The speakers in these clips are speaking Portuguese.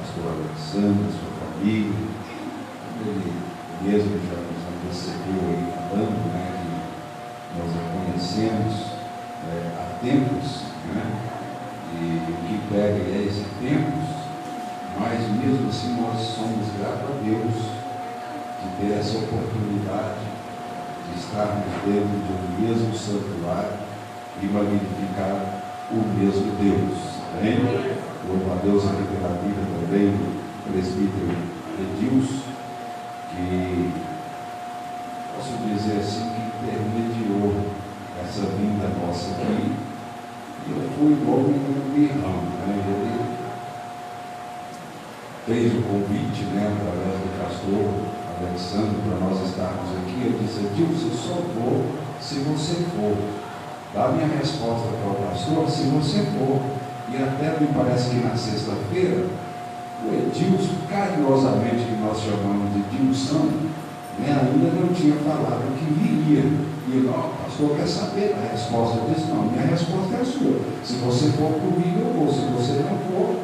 pastor Alexandre, sua família. Ele mesmo já nos antecedeu aí falando, né, que nós a conhecemos há tempos, né, e o que pega é esse tempos, mas mesmo assim nós somos gratos a Deus de ter essa oportunidade de estarmos dentro de um mesmo santuário e magnificar o mesmo Deus. Amém? Louvo a Deus aqui pela vida também do presbítero Edilson, que posso dizer assim que intermediou essa vinda nossa aqui, e eu fui logo em um birrão, né? Ele fez o convite, né, através do pastor Alexandre, para nós estarmos aqui. Eu disse: Edilson, eu só vou se você for. Dá a minha resposta para o pastor: se você for. E até me parece que na sexta-feira, o Edilson, carinhosamente que nós chamamos de Dilson, né, ainda não tinha falado que viria. E ele: ó, pastor, quer saber a resposta? Eu disse: não, minha resposta é a sua. Se você for comigo, eu vou. Se você não for,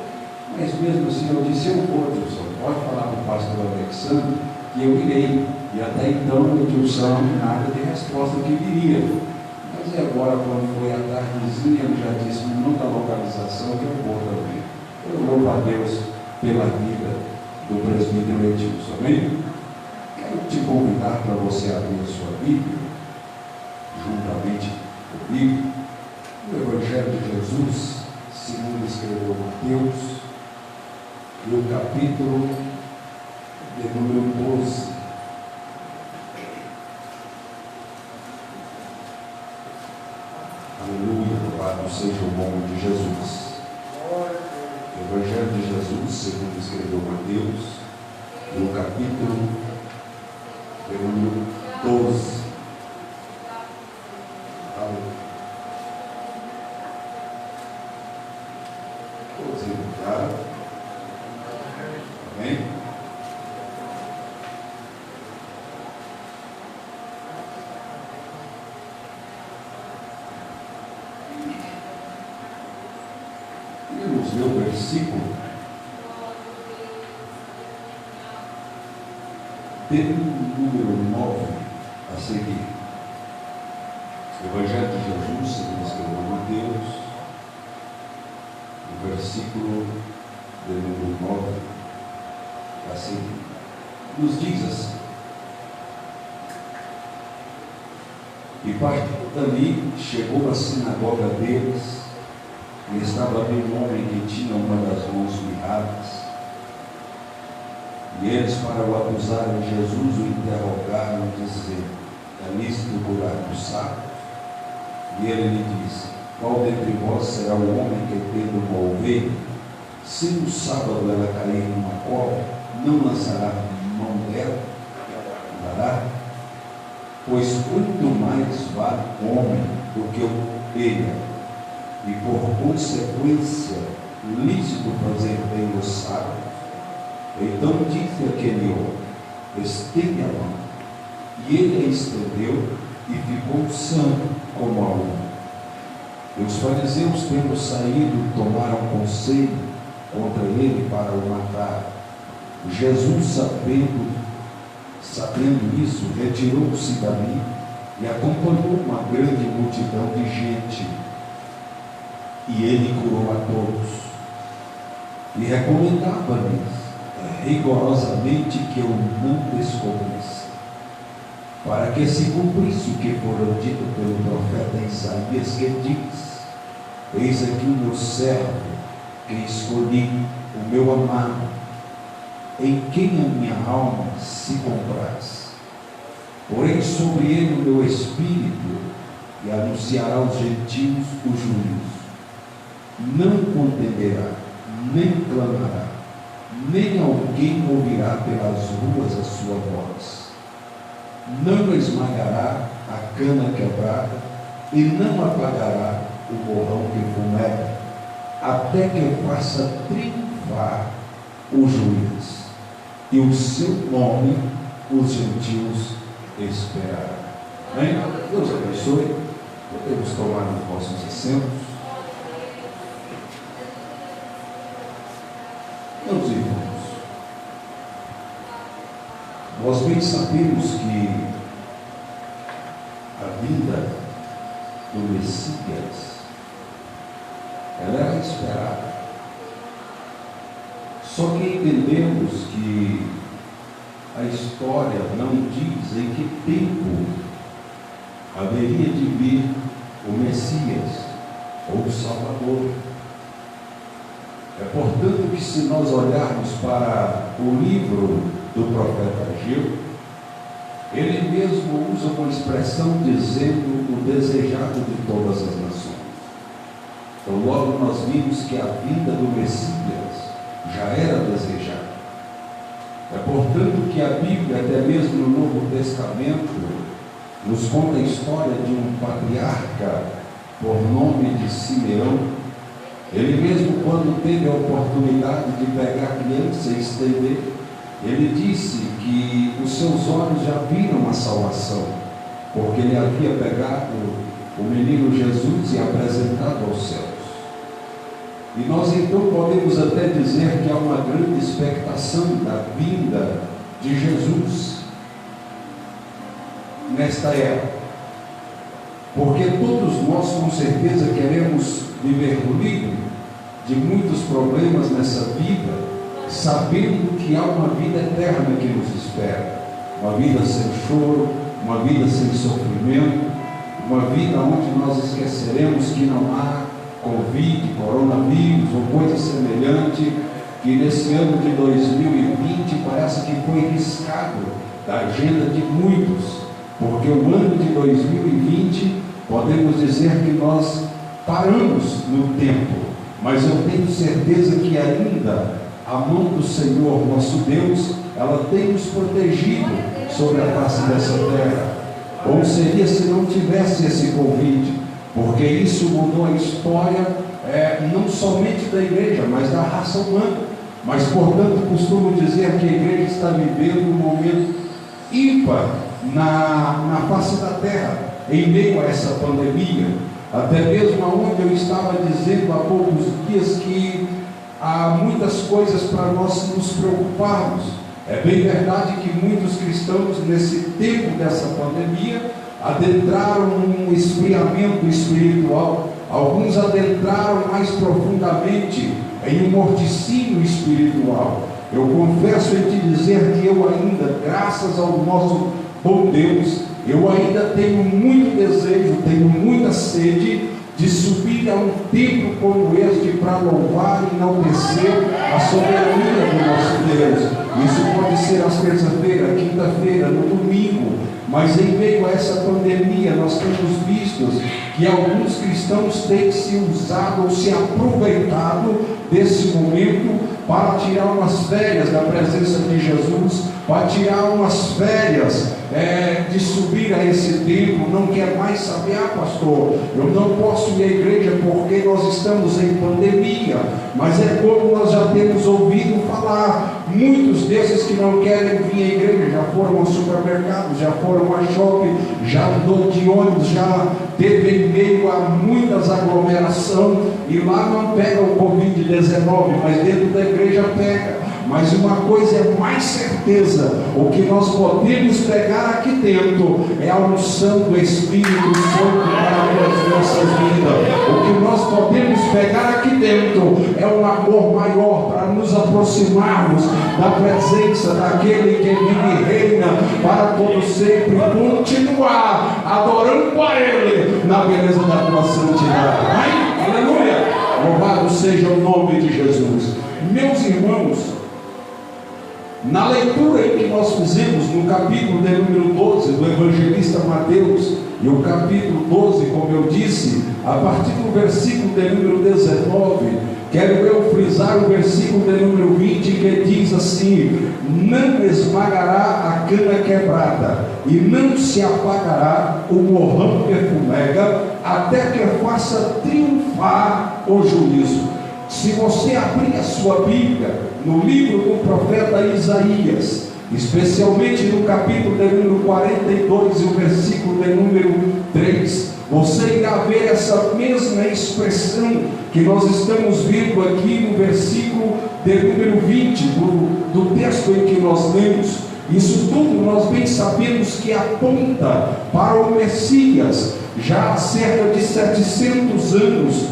mas mesmo assim eu disse: eu vou, Edilson. Pode falar para o pastor Alexandre que eu irei. E até então o Edilson nada de resposta que viria. Mas e agora, quando foi a tardezinha, ele já disse: me manda a localização que eu vou também. Eu louvo a Deus pela vida do presbítero Edilson. Amém? Quero te convidar para você abrir a sua Bíblia, juntamente comigo, no Evangelho de Jesus, segundo escreveu Mateus, no capítulo de número 12. Aleluia, louvado seja o nome de Jesus. Evangelho de Jesus, segundo escreveu Mateus, no capítulo de número 12. Aleluia. 12, tá? Amém? Meu versículo de número 9 a seguir. Evangelho de Jesus, segundo escreveu Mateus, o versículo de número 9 a seguir, nos diz assim: e partindo dali, chegou à sinagoga deles, e estava ali um homem que tinha uma das mãos mirradas. E eles, para o acusarem, Jesus o interrogaram, dizendo: é lícito curar do sábado? E ele lhe disse: qual dentre vós será o homem que, tendo uma ovelha, se no sábado ela cair numa cova, não lançará mão dela e a guardará? Pois muito mais vale o homem do que ovelha, e por consequência lícito fazer bem o sábado. Então disse aquele homem: estende a mão. E ele a estendeu e ficou sã como a uma. E os fariseus, tendo saído, tomaram conselho contra ele para o matar. Jesus, sabendo isso, retirou-se dali e acompanhou uma grande multidão de gente. E ele curou a todos, e recomendava-lhes rigorosamente que eu não descobrisse, para que se cumprisse o que fora dito pelo profeta Isaías, que diz: eis aqui o meu servo, que escolhi, o meu amado, em quem a minha alma se compraz. Porém sobre ele o meu espírito, e anunciará aos gentios o juízo. Não contenderá, nem clamará, nem alguém ouvirá pelas ruas a sua voz. Não esmagará a cana quebrada, e não apagará o borrão que fumega, até que faça triunfar o juiz, e o seu nome os gentios esperarão. Amém? Deus abençoe. Podemos tomar os nossos assentos. Meus irmãos, nós bem sabemos que a vinda do Messias, ela era esperada. Só que entendemos que a história não diz em que tempo haveria de vir o Messias ou o Salvador. É portanto que, se nós olharmos para o livro do profeta Ageu, ele mesmo usa uma expressão dizendo o desejado de todas as nações. Então logo nós vimos que a vinda do Messias já era desejada. É portanto que a Bíblia, até mesmo no Novo Testamento, nos conta a história de um patriarca por nome de Simeão. Ele mesmo, quando teve a oportunidade de pegar a criança e estender, ele disse que os seus olhos já viram a salvação, porque ele havia pegado o menino Jesus e apresentado aos céus. E nós então podemos até dizer que há uma grande expectação da vinda de Jesus nesta era, porque todos nós com certeza queremos viver livre de muitos problemas nessa vida, sabendo que há uma vida eterna que nos espera, uma vida sem choro, uma vida sem sofrimento, uma vida onde nós esqueceremos que não há Covid, coronavírus ou coisa semelhante, que nesse ano de 2020 parece que foi riscado da agenda de muitos, porque o ano de 2020 podemos dizer que nós paramos no tempo, mas eu tenho certeza que ainda a mão do Senhor nosso Deus, ela tem nos protegido sobre a face dessa terra. Ou seria se não tivesse esse Covid, porque isso mudou a história, não somente da igreja, mas da raça humana. Mas, portanto, costumo dizer que a igreja está vivendo um momento ímpar na face da terra, em meio a essa pandemia. Até mesmo aonde eu estava dizendo há poucos dias que há muitas coisas para nós nos preocuparmos. É bem verdade que muitos cristãos, nesse tempo dessa pandemia, adentraram num esfriamento espiritual. Alguns adentraram mais profundamente em um morticínio espiritual. Eu confesso em te dizer que eu ainda, graças ao nosso bom Deus, eu ainda tenho muito desejo, tenho muita sede de subir a um templo como este para louvar e enaltecer a soberania do nosso Deus. Isso pode ser às terça-feira, quinta-feira, no domingo, mas em meio a essa pandemia nós temos visto que alguns cristãos têm se usado ou se aproveitado desse momento para tirar umas férias da presença de Jesus, para tirar umas férias de subir a esse templo. Não quer mais saber, pastor, eu não posso ir à igreja porque nós estamos em pandemia. Mas é como nós já temos ouvido falar, muitos desses que não querem vir à igreja já foram ao supermercado, já foram a shopping, já andou de ônibus, já teve em meio a muitas aglomerações, e lá não pega o Covid-19, mas dentro da igreja pega. Mas uma coisa é mais certeza, o que nós podemos pegar aqui dentro é a unção do Espírito Santo para as nossas vidas. O que nós podemos pegar aqui dentro é um amor maior para nos aproximarmos da presença daquele que vive e reina para todo sempre, continuar adorando a Ele na beleza da tua santidade. Amém? Aleluia! Louvado seja o nome de Jesus. Meus irmãos, na leitura que nós fizemos no capítulo de número 12 do evangelista Mateus, e o capítulo 12, como eu disse, a partir do versículo de número 19, quero eu frisar o versículo de número 20, que diz assim: não esmagará a cana quebrada, e não se apagará o morrão que fumega, até que faça triunfar o juízo. Se você abrir a sua Bíblia no livro do profeta Isaías, especialmente no capítulo de número 42 e o versículo de número 3, você irá ver essa mesma expressão que nós estamos vendo aqui no versículo de número 20 do texto em que nós lemos. Isso tudo nós bem sabemos que aponta para o Messias, já há cerca de 700 anos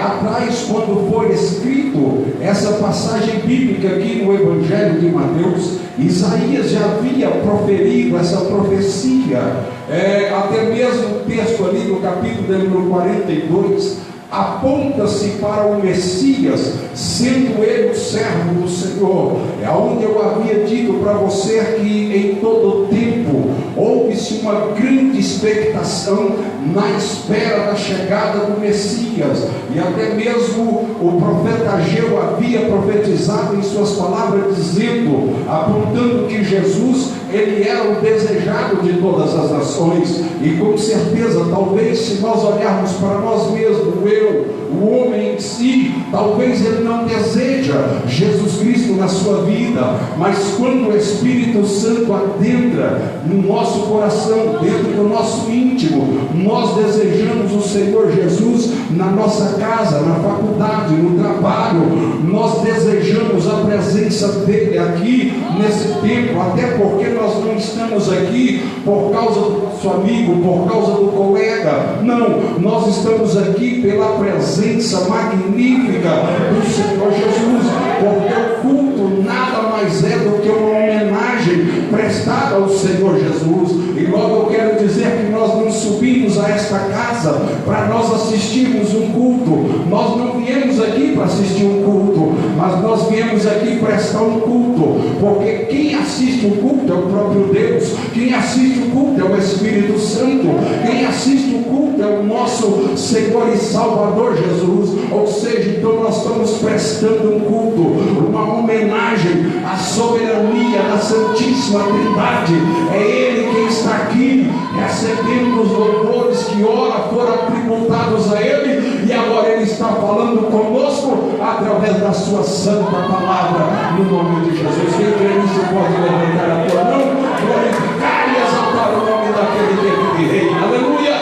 atrás, quando foi escrito essa passagem bíblica aqui no Evangelho de Mateus. Isaías já havia proferido essa profecia, até mesmo o texto ali no capítulo número 42 aponta-se para o Messias, sendo ele o servo do Senhor. É onde eu havia dito para você que em todo tempo houve-se uma grande expectação na espera da chegada do Messias, e até mesmo o profeta Ageu havia profetizado em suas palavras, dizendo, apontando que Jesus, ele era o desejado de todas as nações. E com certeza, talvez se nós olharmos para nós mesmos, o homem em si, talvez ele não deseja Jesus Cristo na sua vida, mas quando o Espírito Santo adentra no nosso coração, dentro do nosso íntimo, nós desejamos o Senhor Jesus na nossa casa, na faculdade, no trabalho. Nós desejamos a presença dele aqui nesse tempo, até porque nós não estamos aqui por causa do nosso amigo, por causa do colega. Não, nós estamos aqui pela presença magnífica do Senhor Jesus, porque o culto nada mais é do que uma homenagem prestada ao Senhor Jesus. E logo eu quero dizer que nós não subimos a esta casa para nós assistirmos um culto. Nós não viemos aqui para assistir um culto, mas nós viemos aqui prestar um culto, porque quem assiste o culto é o próprio Deus, quem assiste o culto é o Espírito Santo, quem assiste o culto é o nosso Senhor e Salvador Jesus. Ou seja, então nós estamos prestando um culto, uma homenagem à soberania da Santíssima Trindade. É Ele quem está aqui recebendo os louvores que ora foram tributados a Ele, e agora Ele está falando conosco através da sua santa palavra, no nome de Jesus. Quem crê nisso pode levantar a tua mão, glorificar e exaltar o nome daquele que reina. Aleluia!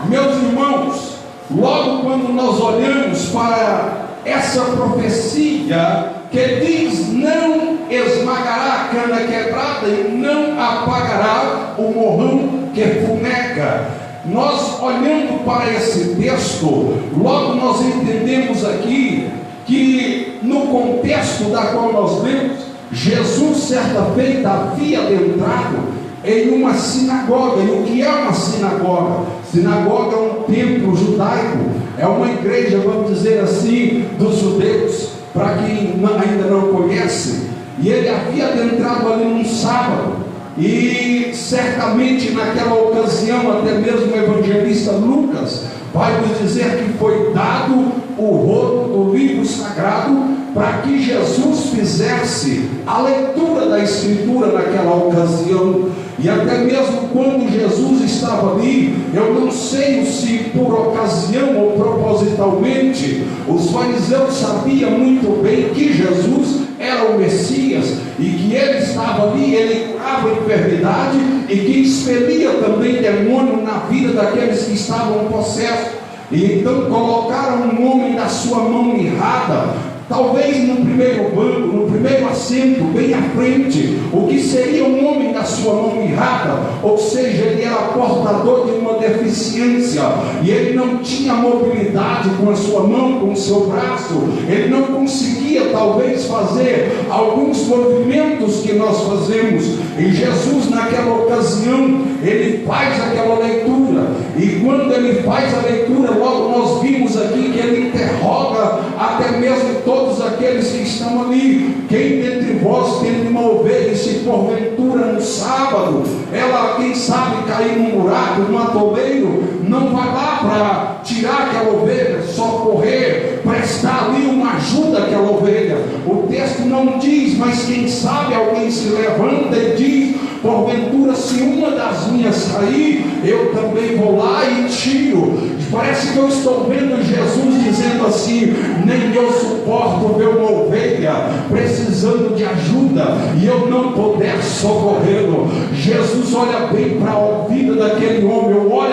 Meus irmãos, logo quando nós olhamos para essa profecia que diz: não esmagará a cana quebrada e não apagará o morrão que fumega, nós olhando para esse texto, logo nós entendemos aqui que no contexto da qual nós lemos, Jesus certa feita havia adentrado em uma sinagoga. E o que é uma sinagoga? Sinagoga é um templo judaico, é uma igreja, vamos dizer assim, dos judeus, para quem ainda não conhece. E ele havia adentrado ali num sábado, e certamente naquela ocasião, até mesmo o evangelista Lucas vai nos dizer que foi dado o rolo do livro sagrado para que Jesus fizesse a leitura da Escritura naquela ocasião. E até mesmo quando Jesus estava ali, eu não sei se por ocasião ou propositalmente, os fariseus sabiam muito bem que Jesus era o Messias, e que ele estava ali, ele curava a enfermidade e que expelia também demônio na vida daqueles que estavam possessos. E então colocaram um homem na sua mão mirrada, talvez no primeiro banco, no primeiro assento, bem à frente. O que seria um homem da sua mão mirrada? Ou seja, ele era portador de uma deficiência, e ele não tinha mobilidade com a sua mão, com o seu braço. Ele não conseguia talvez fazer alguns movimentos que nós fazemos. E Jesus naquela ocasião, ele faz aquela leitura, e quando ele faz a leitura, logo nós vimos aqui que ele interroga até mesmo todos aqueles que estão ali: quem dentre vós tem uma ovelha, e se porventura no sábado ela, quem sabe, cair num buraco, num atoleiro, não vai lá para tirar aquela ovelha, socorrer, prestar ali uma ajuda àquela ovelha? O texto não diz, mas quem sabe alguém se levanta e diz: porventura, se uma das minhas cair, eu também vou lá e tiro. Parece que eu estou vendo Jesus dizendo assim: nem eu suporto ver uma ovelha precisando de ajuda e eu não poder socorrê-lo. Jesus olha bem para a vida daquele homem, eu olho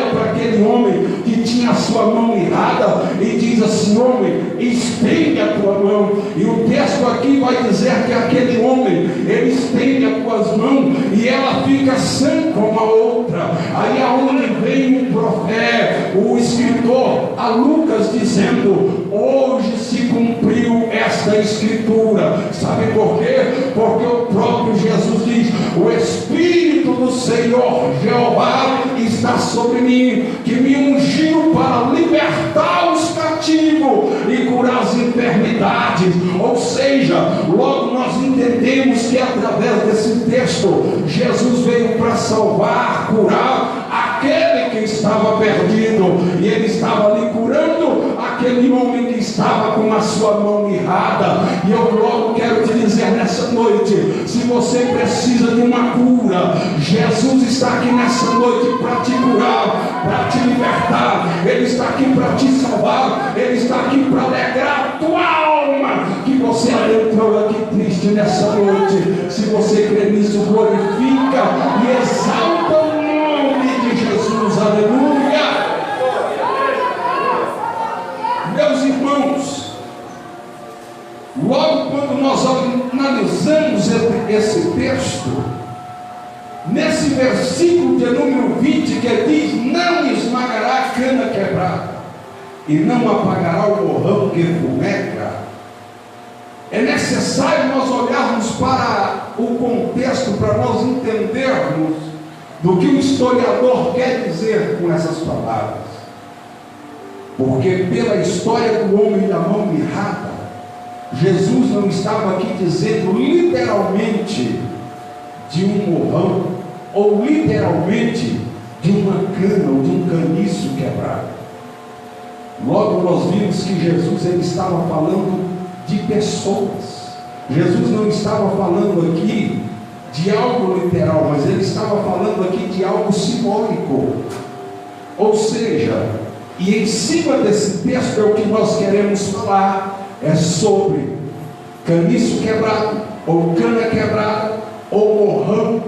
assim a sua mão mirrada e diz assim: homem, estende a tua mão. E o texto aqui vai dizer que aquele homem, ele estende as tuas mãos e ela fica sã como a outra. Aí aonde vem o escritor a Lucas dizendo: hoje se cumpriu esta escritura. Sabe por quê? Porque o próprio Jesus diz: o Espírito do Senhor Jeová está sobre mim, que me ungiu para libertar os cativos e curar as enfermidades. Ou seja, logo nós entendemos que através desse texto Jesus veio para salvar, curar aquele que estava perdido, e ele estava ali curando aquele homem que estava com a sua mão mirrada. E eu logo quero te dizer nessa noite, se você precisa de uma cura, Jesus está aqui nessa noite para te curar, para te libertar. Ele está aqui para te salvar, ele está aqui para alegrar a tua alma, que você entrou aqui triste nessa noite. Se você crê nisso, glorifica e exalta o nome de Jesus. Aleluia. Meus irmãos, logo quando nós analisamos esse texto, nesse versículo de número 20, que diz: não esmagará a cana quebrada e não apagará o borrão que fumega, é necessário nós olharmos para o contexto, para nós entendermos do que o historiador quer dizer com essas palavras. Porque pela história do homem da mão mirrada, Jesus não estava aqui dizendo literalmente de um morrão, ou literalmente de uma cana ou de um caniço quebrado. Logo nós vimos que Jesus ele estava falando de pessoas. Jesus não estava falando aqui de algo literal, mas ele estava falando aqui de algo simbólico. Ou seja, e em cima desse texto é o que nós queremos falar, é sobre caniço quebrado, ou cana quebrada, ou morrão,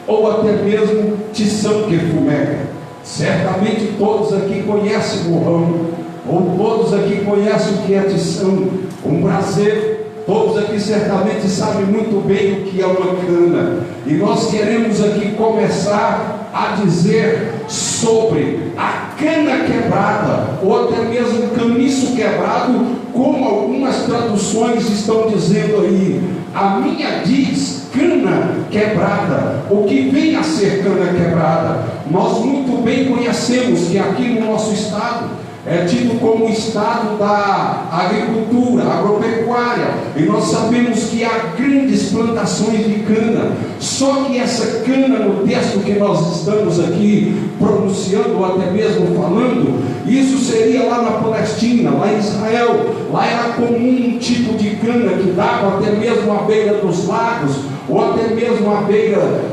ou até mesmo tição que fumega. Certamente todos aqui conhecem morrão, ou todos aqui conhecem o que é tição, um braseiro. Todos aqui certamente sabem muito bem o que é uma cana. E nós queremos aqui começar a dizer sobre a cana quebrada, ou até mesmo caniço quebrado, como algumas traduções estão dizendo aí. A minha diz cana quebrada. O que vem a ser cana quebrada? Nós muito bem conhecemos que aqui no nosso estado é tido como o estado da agricultura, agropecuária, e nós sabemos que há grandes plantações de cana. Só que essa cana, no texto que nós estamos aqui pronunciando, ou até mesmo falando, isso seria lá na Palestina, lá em Israel. Lá era comum um tipo de cana que dava até mesmo à beira dos lagos, ou até mesmo à beira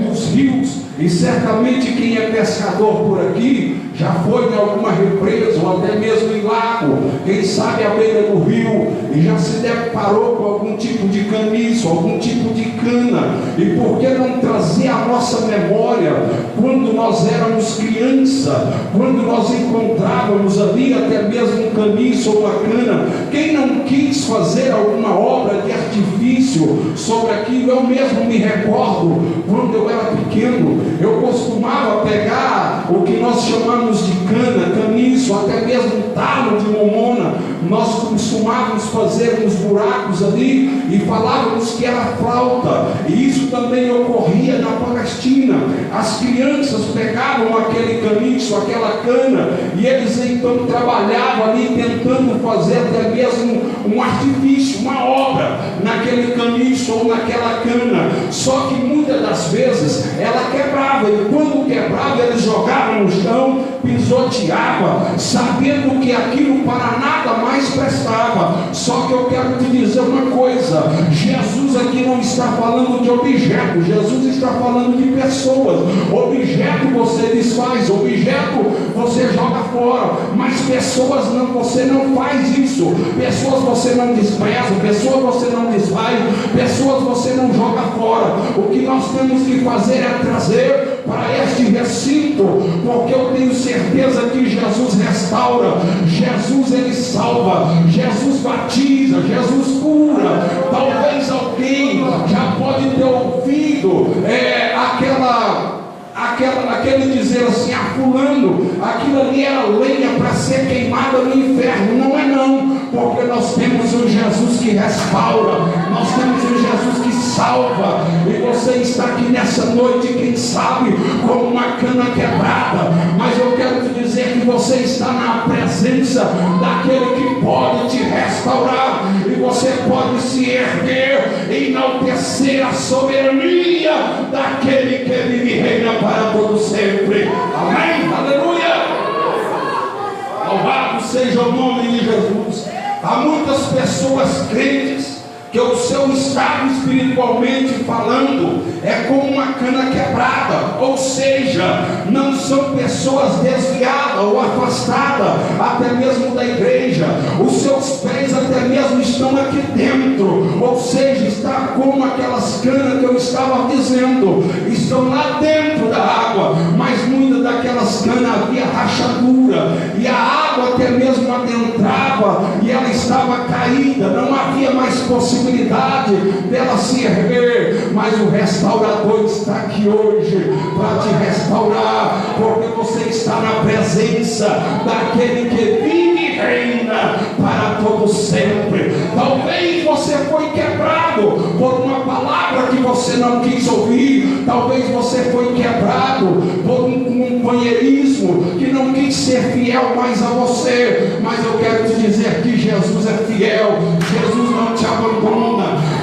dos rios. E certamente quem é pescador por aqui já foi em alguma represa, ou até mesmo em lago, quem sabe à beira do rio, e já se deparou com algum tipo de caniço, algum tipo de cana. E por que não trazer a nossa memória quando nós éramos criança, quando nós encontrávamos ali até mesmo um caniço ou uma cana? Quem não quis fazer alguma obra de artifício sobre aquilo? Eu mesmo me recordo, quando eu era pequeno, eu costumava pegar o que nós chamamos de cana, caniço, até mesmo talo de momona. Nós costumávamos fazer uns buracos ali e falávamos que era flauta. E isso também ocorria na Palestina. As crianças pegavam aquele caniço, aquela cana, e eles então trabalhavam ali tentando fazer até mesmo um artifício, uma obra naquele caniço ou naquela cana. Só que muitas das vezes ela quebrava, e quando quebrava eles jogavam no chão, pisoteava, sabendo que aquilo para nada mais prestava. Só que eu quero te dizer uma coisa: casa. Jesus aqui não está falando de objeto, Jesus está falando de pessoas. Objeto você desfaz, objeto você joga fora, mas pessoas não, você não faz isso. Pessoas você não despreza, pessoas você não desfaz, pessoas você não joga fora. O que nós temos que fazer é trazer para este recinto, porque eu tenho certeza que Jesus restaura, Jesus ele salva, Jesus batiza, Jesus cura. Talvez alguém já pode ter ouvido aquele dizer assim: fulano, aquilo ali era lenha para ser queimada no inferno. Não é não, porque nós temos um Jesus que restaura, nós temos um Jesus que salva. E você está aqui nessa noite, quem sabe, como uma cana quebrada, mas eu quero te dizer que você está na presença daquele que pode te restaurar, e você pode se erguer e enaltecer a soberania daquele que vive e reina para todo sempre. Amém? Aleluia! Louvado seja o nome de Jesus. Há muitas pessoas crentes que o seu estado espiritualmente falando é como uma cana quebrada, ou seja, não são pessoas desviadas ou afastadas até mesmo da igreja. Os seus pés até mesmo estão aqui dentro, ou seja, está como aquelas canas que eu estava dizendo, estão lá dentro da água, mas muitas daquelas canas havia rachadura, e a água até mesmo adentrava, e ela estava caída, não havia mais possibilidade dela se erguer. Mas o restaurador está aqui hoje para te restaurar, porque você está na presença daquele que vive e reina para todo sempre. Talvez você foi quebrado por uma palavra que você não quis ouvir, talvez você foi quebrado por um companheirismo que não quis ser fiel mais a você, mas eu quero te dizer que Jesus é fiel, Jesus não te abandona.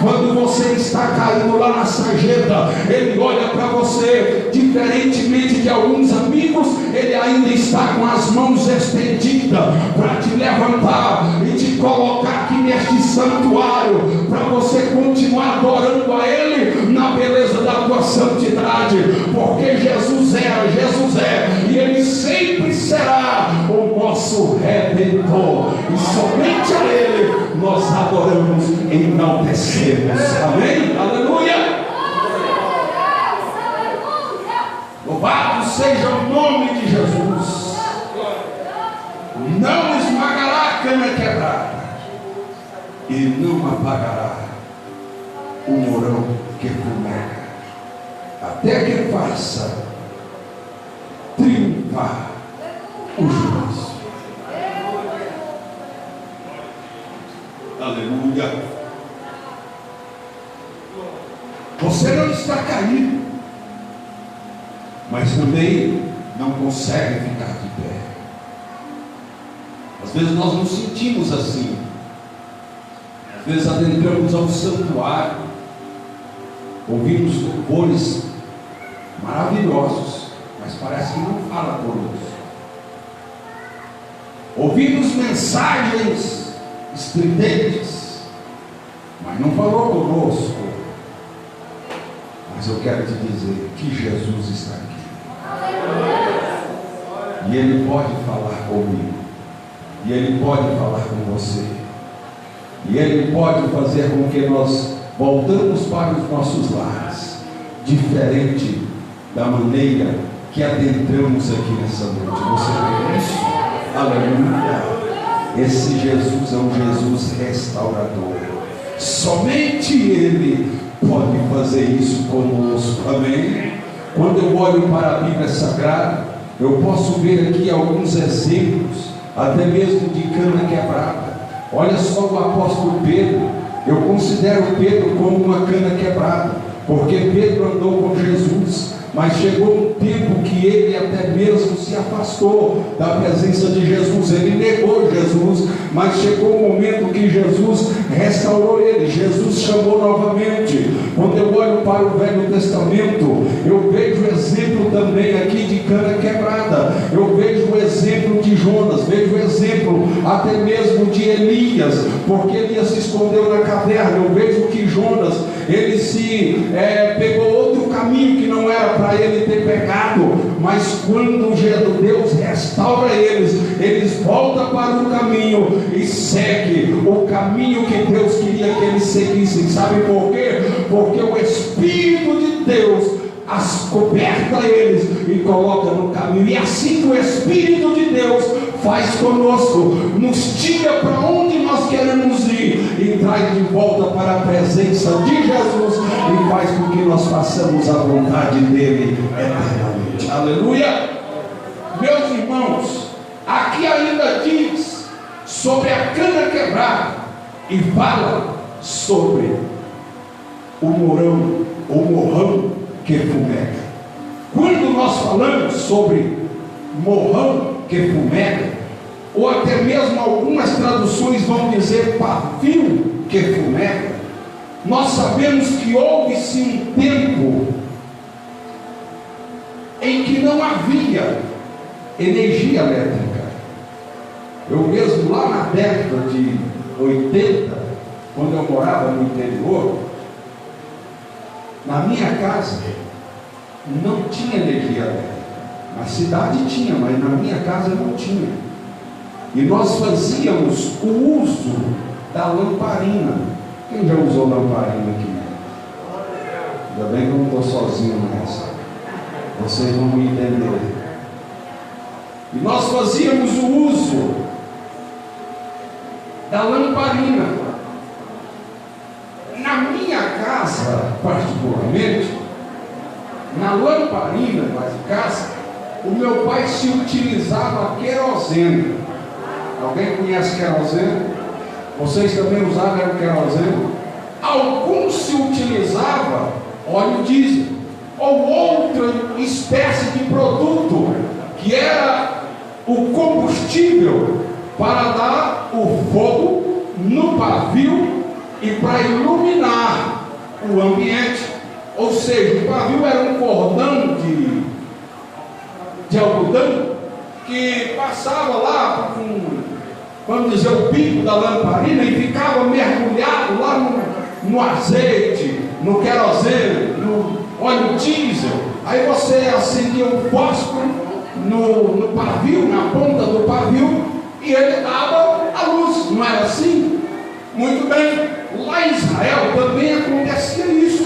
Quando você está caído lá na sarjeta, Ele olha para você, diferentemente de alguns amigos, Ele ainda está com as mãos estendidas para te levantar e te colocar aqui neste santuário, para você continuar adorando a Ele na beleza da tua santidade, porque Jesus é, e Ele sempre será o nosso Redentor, e somente a Ele nós adoramos e enaltecemos. Amém? Aleluia! Louvado seja o nome de Jesus. Não esmagará a cana quebrada, e não apagará o morão que fumega, até que faça triunfar o juízo. Aleluia! Você não está caído, mas também não consegue ficar de pé. Às vezes nós nos sentimos assim. Às vezes adentramos ao santuário, ouvimos louvores maravilhosos, mas parece que não fala conosco. Ouvimos mensagens estridentes, mas não falou conosco. Mas eu quero te dizer que Jesus está aqui, e Ele pode falar comigo, e Ele pode falar com você, e Ele pode fazer com que nós voltamos para os nossos lares, diferente da maneira que adentramos aqui nessa noite. Você vê isso? Aleluia! Esse Jesus é um Jesus restaurador. Somente Ele pode fazer isso conosco. Amém? Quando eu olho para a Bíblia Sagrada, eu posso ver aqui alguns exemplos, até mesmo de cana quebrada. Olha só o apóstolo Pedro. Eu considero Pedro como uma cana quebrada, porque Pedro andou com Jesus, mas chegou um tempo que ele até mesmo se afastou da presença de Jesus, ele negou Jesus, mas chegou um momento que Jesus restaurou ele, Jesus chamou novamente. Quando eu olho para o Velho Testamento, eu vejo o exemplo também aqui de cana quebrada, eu vejo o exemplo de Jonas, vejo o exemplo até mesmo de Elias, porque Elias se escondeu na caverna. Eu vejo que Jonas, ele pegou outro caminho que não era para ele ter pegado, mas quando Deus restaura eles voltam para o caminho e seguem o caminho que Deus queria que eles seguissem. Sabe por quê? Porque o Espírito de Deus as coberta eles e coloca no caminho, e assim que o Espírito de Deus faz conosco, nos tira para onde nós queremos ir e traz de volta para a presença de Jesus e faz com que nós façamos a vontade dele eternamente. Aleluia! Meus irmãos, aqui ainda diz sobre a cana quebrada e fala sobre o morrão que fumega. Quando nós falamos sobre morrão que fumega, ou até mesmo algumas traduções vão dizer pavio que fumega, nós sabemos que houve-se um tempo em que não havia energia elétrica. Eu mesmo lá na década de 80, quando eu morava no interior, na minha casa não tinha energia elétrica. Na cidade tinha, mas na minha casa não tinha. E nós fazíamos o uso da lamparina. Quem já usou lamparina aqui? Ainda bem que eu não estou sozinho nessa. Vocês vão me entender. E nós fazíamos o uso da lamparina. Na minha casa, particularmente, na lamparina da casa, o meu pai se utilizava querosene. Alguém conhece querosene? Vocês também usavam querosene? Alguns se utilizavam óleo diesel ou outra espécie de produto que era o combustível para dar o fogo no pavio e para iluminar o ambiente. Ou seja, o pavio era um cordão de algodão que passava lá vamos dizer, o pico da lamparina e ficava mergulhado lá no azeite, no querosene, no óleo diesel. Aí você acendia um fósforo no pavio, na ponta do pavio, e ele dava a luz. Não era assim? Muito bem. Lá em Israel também acontecia isso,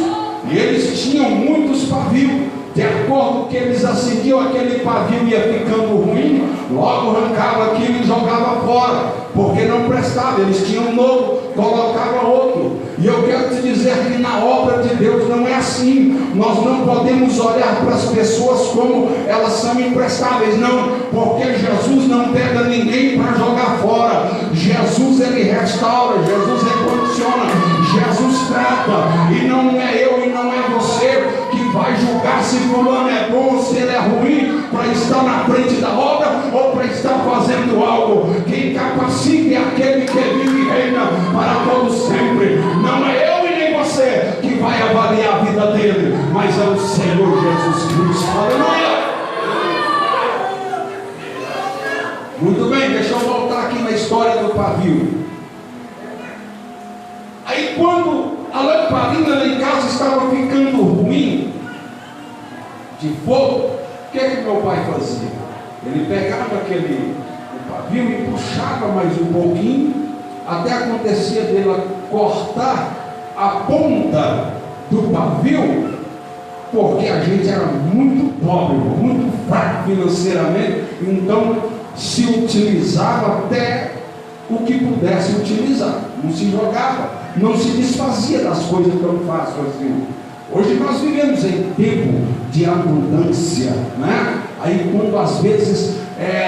e eles tinham muitos pavios. De acordo com que eles acendiam, aquele pavio ia ficando ruim, logo arrancava aquilo e jogava fora, porque não prestava. Eles tinham um novo, colocava outro. E eu quero te dizer que na obra de Deus não é assim. Nós não podemos olhar para as pessoas como elas são imprestáveis, não, porque Jesus não pega ninguém para jogar fora. Jesus, ele restaura, Jesus recondiciona, Jesus trata, e não é eu e não é você que vai julgar se fulano é bom ou se ele é ruim para estar na frente da obra ou para estar fazendo algo. Quem capacita é aquele que vive e reina para todo sempre. Não é eu e nem você que vai avaliar a vida dele, mas é o Senhor Jesus Cristo. Aleluia! Muito bem, deixa eu voltar aqui na história do pavio. Aí quando a lamparina lá em casa estava ficando ruim de fogo, o que meu pai fazia? Ele pegava o pavio e puxava mais um pouquinho, até acontecia dele cortar a ponta do pavio, porque a gente era muito pobre, muito fraco financeiramente, então se utilizava até o que pudesse utilizar, não se jogava, não se desfazia das coisas tão fácil assim. Hoje nós vivemos em tempo de abundância, né? Aí quando às vezes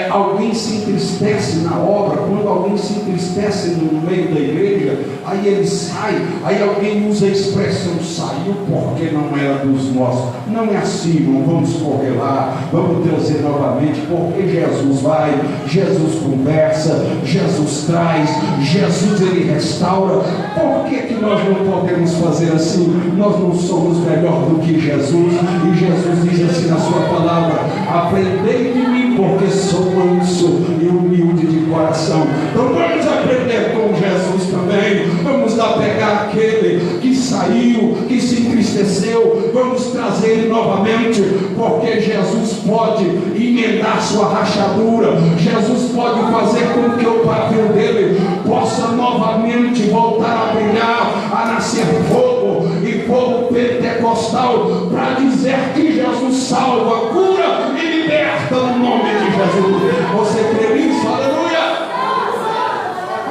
alguém se entristece na obra, quando alguém se entristece no meio da igreja, aí ele sai, aí alguém usa a expressão, saiu porque não era dos nossos. Não é assim, irmão, vamos correr lá, vamos trazer novamente, porque Jesus vai, Jesus conversa, Jesus traz, Jesus ele restaura. Por que nós não podemos fazer assim? Nós não somos melhor do que Jesus, e Jesus diz assim na sua palavra: aprendei de mim, porque sou manso e humilde de coração. Então vamos aprender com Jesus também. Vamos lá pegar aquele que saiu, que se entristeceu, vamos trazer ele novamente, porque Jesus pode emendar sua rachadura. Jesus pode fazer com que o pavio dele possa novamente voltar a brilhar, a nascer fogo, e fogo pentecostal, para dizer que Jesus salva, cura e liberta no nome de Jesus. Você crê nisso? Aleluia!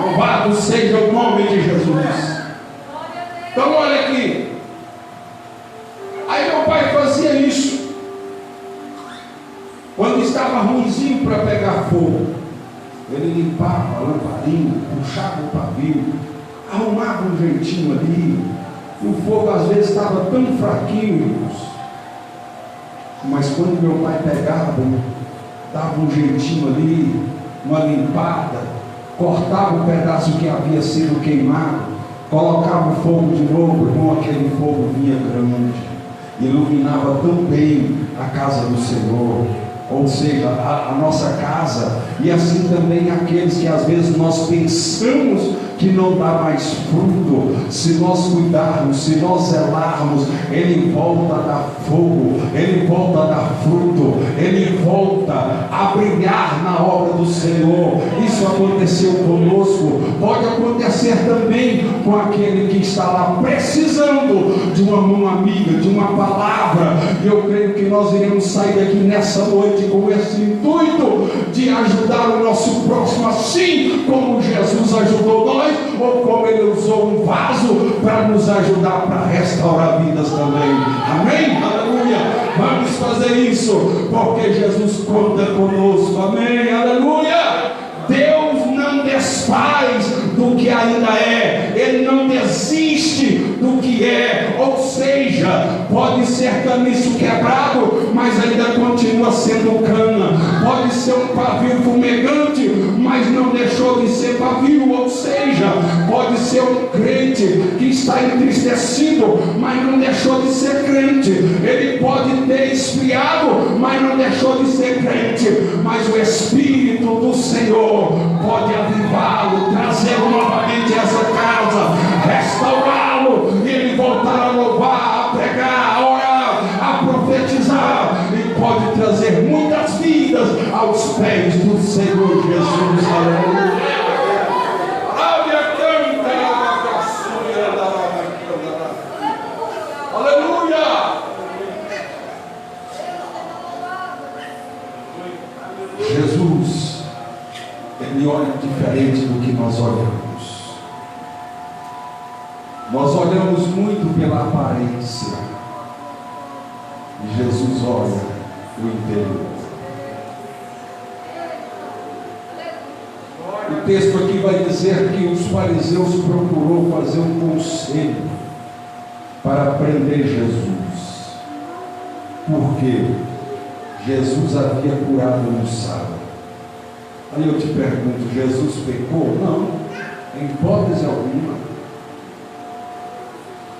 Louvado seja o nome de Jesus. Então olha aqui, aí meu pai fazia isso quando estava ruimzinho para pegar fogo. Ele limpava a lamparina, puxava o pavio, arrumava um jeitinho ali. O fogo às vezes estava tão fraquinho, irmãos, mas quando meu pai pegava, dava um jeitinho ali, uma limpada, cortava o pedaço que havia sido queimado, colocava o fogo de novo, irmão, aquele fogo vinha grande, iluminava tão bem a casa do Senhor, ou seja, a nossa casa. E assim também aqueles que às vezes nós pensamos que não dá mais fruto, se nós cuidarmos, se nós zelarmos, ele volta a dar fogo, ele volta a dar fruto, ele volta a brilhar na obra do Senhor. Isso aconteceu conosco, pode acontecer também com aquele que está lá precisando de uma mão amiga, de uma palavra. E eu creio que nós iremos sair daqui nessa noite com esse intuito de ajudar o nosso próximo, assim como Jesus ajudou nós, ou como ele usou um vaso para nos ajudar para restaurar vidas também. Amém? Aleluia! Vamos fazer isso, porque Jesus conta conosco. Amém? Aleluia! Deus não desfaz do que ainda é, ele não desiste do que é. Ou seja, pode ser caniço quebrado, mas ainda continua sendo cana. Pode ser um pavio fumegante, mas não deixou de ser pavio. Ou seja, pode ser um crente que está entristecido, mas não deixou de ser crente. Ele pode ter esfriado, mas não deixou de ser crente. Mas o Espírito do Senhor pode avivá-lo, trazê-lo novamente a essa casa, restaurá-lo, e ele voltar a louvar, a pregar, a orar, a profetizar, e pode trazer muitas vidas aos pés do Senhor Jesus. Aleluia! Jesus, ele olha diferente do que nós olhamos. Nós olhamos muito pela aparência, e Jesus olha o interior. O texto aqui vai dizer que os fariseus procurou fazer um conselho para prender Jesus. Por quê? Jesus havia curado no sábado. Aí eu te pergunto, Jesus pecou? Não, em hipótese alguma.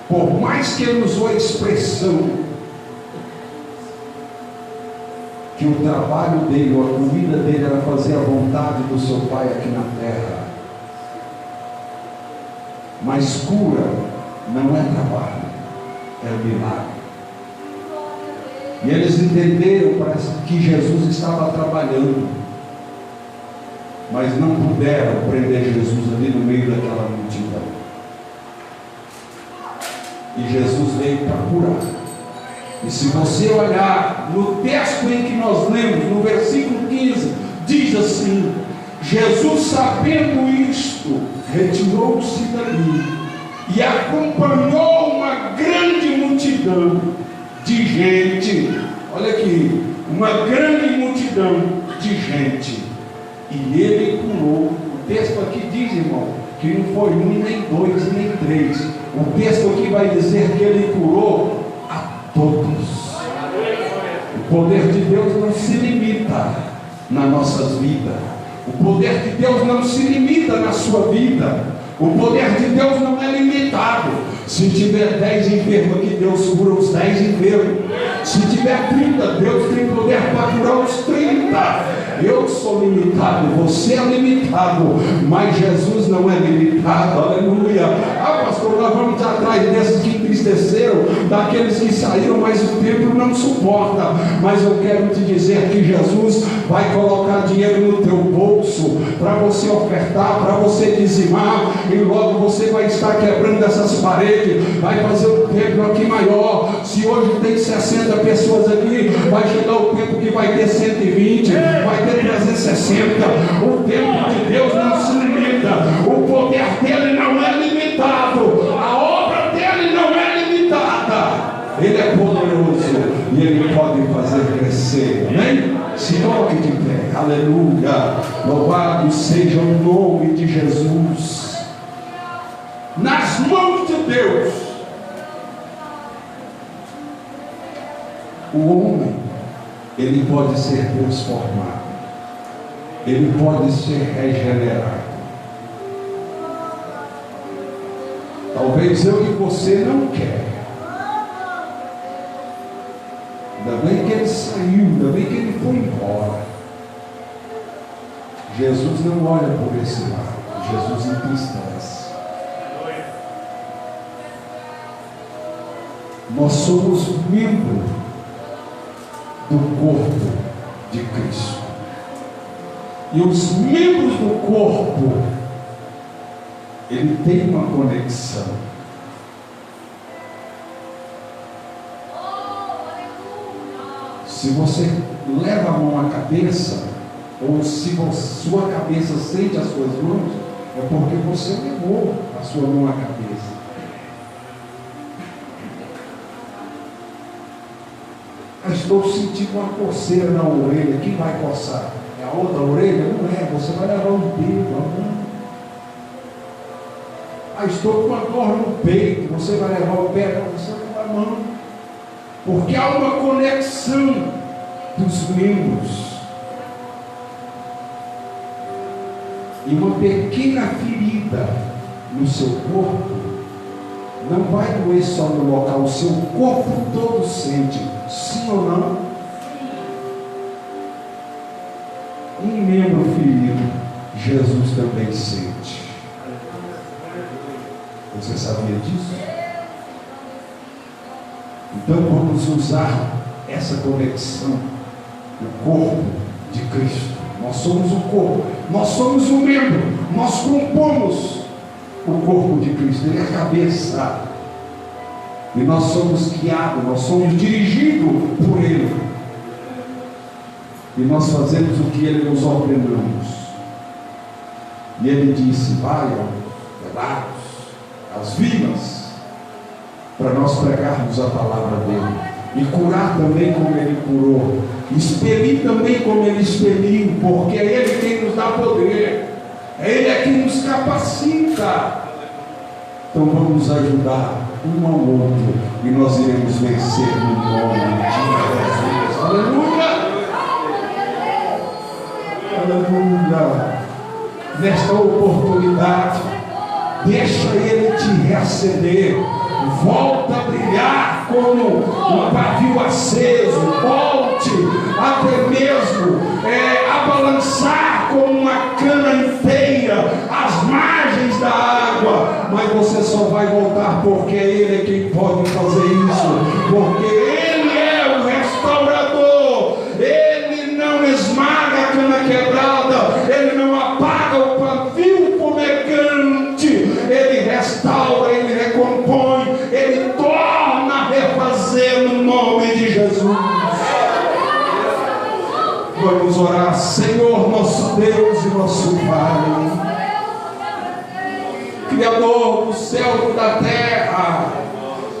Por mais que ele usou a expressão que o trabalho dele, ou a comida dele era fazer a vontade do seu Pai aqui na terra. Mas cura não é trabalho, é milagre. E eles entenderam que Jesus estava trabalhando, mas não puderam prender Jesus ali no meio daquela multidão. E Jesus veio para curar. E se você olhar no texto em que nós lemos, no versículo 15, diz assim: Jesus, sabendo isto, retirou-se dali e acompanhou uma grande multidão de gente. Olha aqui, uma grande multidão de de gente. E ele curou. O texto aqui diz, irmão, que não foi um, nem dois, nem três. O texto aqui vai dizer que ele curou a todos. O poder de Deus não se limita nas nossas vidas. O poder de Deus não se limita na sua vida. O poder de Deus não é limitado. Se tiver 10 enfermos aqui, Deus cura os 10 enfermos. Se tiver 30, Deus tem poder para curar os 30. Eu sou limitado, você é limitado, mas Jesus não é limitado. Aleluia. Ah, pastor, nós vamos atrás desses que entristeceram, daqueles que saíram, mas o tempo não suporta. Mas eu quero te dizer que Jesus vai colocar dinheiro no teu bolso para você ofertar, para você dizimar, e logo você vai estar quebrando essas paredes, vai fazer um templo aqui maior. Se hoje tem 60 pessoas aqui, vai chegar o tempo que vai ter 120, vai ter 360. O tempo de Deus não se limita, o poder dele não é limitado, a obra dele não é limitada. Ele é poderoso e ele pode fazer crescer. Amém? Se toque de pé. Aleluia. Louvado seja o nome de Jesus. Nas mãos de Deus, o homem, ele pode ser transformado, ele pode ser regenerado. Talvez eu e você não quer. Ainda bem que ele saiu, ainda bem que ele foi embora. Jesus não olha por esse lado, Jesus entristece. Nós somos membros do corpo de Cristo. E os membros do corpo, ele tem uma conexão. Se você leva a mão à cabeça, ou se sua cabeça sente as suas mãos, é porque você levou a sua mão à cabeça. Estou sentindo uma coceira na orelha. Quem vai coçar? É a outra orelha? Não é, você vai levar um dedo, a mão. Estou com uma dor no peito, você vai levar o pé? Não, você vai levar a mão. Porque há uma conexão dos membros. E uma pequena ferida no seu corpo não vai doer só no local, o seu corpo todo sente. Sim ou não? Um membro ferido, Jesus também sente. Você sabia disso? Então vamos usar essa conexão, o corpo de Cristo. Nós somos o corpo, nós somos o membro, nós compomos o corpo de Cristo. Ele é a cabeça. E nós somos guiados, nós somos dirigidos por Ele. E nós fazemos o que Ele nos ordenou. E Ele disse: vai aos pedaços, às vilas, para nós pregarmos a palavra dEle. E curar também como Ele curou. Expelir também como Ele expeliu, porque é Ele quem nos dá poder. É Ele quem nos capacita. Então vamos ajudar um ao outro, e nós iremos vencer no nome de Jesus. Aleluia! Aleluia! Nesta oportunidade, deixa Ele te receber. Volta a brilhar como um pavio aceso. Volte até mesmo a balançar como uma cana inteira às margens da água. Mas você só vai voltar porque Ele é quem pode fazer isso. Porque Ele é o restaurador. Ele não esmaga a cana quebrada. Ele não apaga o pavio fumegante. Ele restaura, Ele recompõe, Ele torna a refazer no nome de Jesus. Vamos orar. Senhor, nosso Deus e nosso Pai, Criador do céu e da terra,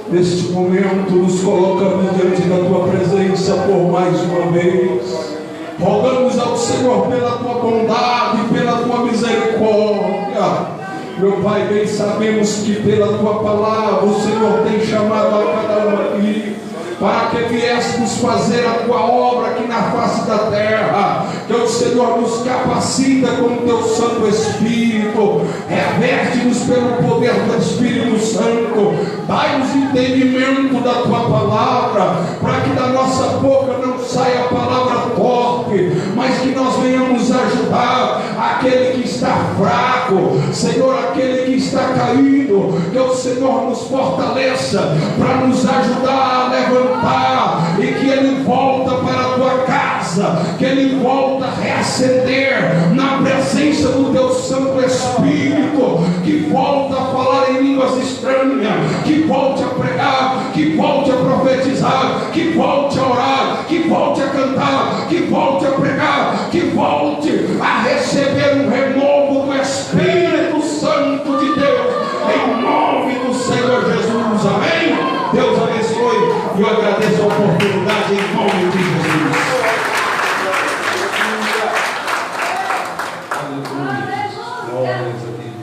neste momento nos colocamos diante da Tua presença por mais uma vez. Rogamos ao Senhor pela tua bondade, pela tua misericórdia. Meu Pai, bem sabemos que pela tua palavra o Senhor tem chamado a cada um aqui para que viéssemos fazer a tua obra aqui na face da terra. Que o Senhor nos capacita com o teu Santo Espírito, reverte-nos pelo poder do Espírito Santo, dai-nos entendimento da tua palavra, para que da nossa boca não saia a palavra torpe, mas que nós venhamos ajudar aquele que está fraco, Senhor, aquele que está caído. Que o Senhor nos fortaleça para nos ajudar a levantar, e que ele volta para a tua casa, que ele volta a reacender na presença do teu Santo Espírito, que volta a falar em línguas estranhas, que volte a pregar, que volte a profetizar, que volte a orar, que volte a cantar, que volte a pregar, que volte a receber um renovo do Espírito Santo de Deus, em nome do Senhor Jesus. Amém? Deus abençoe, e eu agradeço a oportunidade em nome de Jesus.